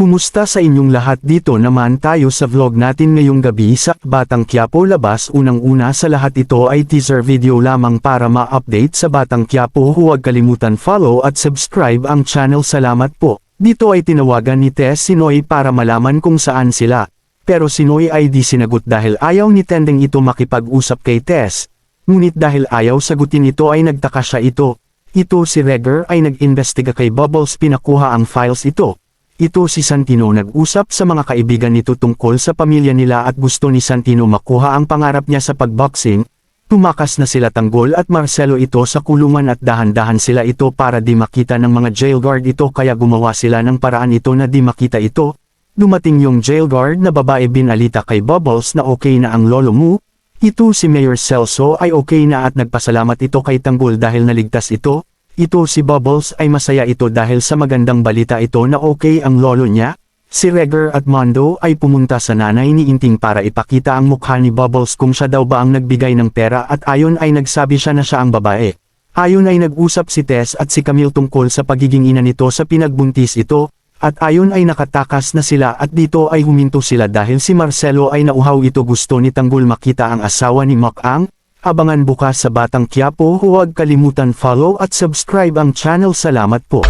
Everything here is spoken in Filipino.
Kumusta sa inyong lahat? Dito naman tayo sa vlog natin ngayong gabi sa Batang Quiapo labas. Unang-una sa lahat ito ay teaser video lamang para ma-update sa Batang Quiapo. Huwag kalimutan follow at subscribe ang channel. Salamat po. Dito ay tinawagan ni Tess si Noy para malaman kung saan sila. Pero si Noy ay di sinagot dahil ayaw ni Tendeng ito makipag-usap kay Tess. Ngunit dahil ayaw sagutin ito ay nagtaka siya ito. Ito si Regger ay nag-imbestiga kay Bubbles, pinakuha ang files ito. Ito si Santino nag-usap sa mga kaibigan nito tungkol sa pamilya nila at gusto ni Santino makuha ang pangarap niya sa pagboxing. Tumakas na sila Tanggol at Marcelo ito sa kulungan at dahan-dahan sila ito para di makita ng mga jail guard ito, kaya gumawa sila ng paraan ito na di makita ito. Dumating yung jail guard na babae, binalita kay Bubbles na okay na ang lolo mo. Ito si Mayor Celso ay okay na at nagpasalamat ito kay Tanggol dahil naligtas ito. Ito si Bubbles ay masaya ito dahil sa magandang balita ito na okay ang lolo niya. Si Regger at Mondo ay pumunta sa nanay ni Inting para ipakita ang mukha ni Bubbles kung siya daw ba ang nagbigay ng pera, at ayon ay nagsabi siya na siya ang babae. Ayon ay nag-usap si Tess at si Camille tungkol sa pagiging ina nito sa pinagbuntis ito, at ayon ay nakatakas na sila at dito ay huminto sila dahil si Marcelo ay nauhaw ito. Gusto ni Tanggol makita ang asawa ni Makang. Abangan bukas sa Batang Quiapo. Huwag kalimutan follow at subscribe ang channel. Salamat po.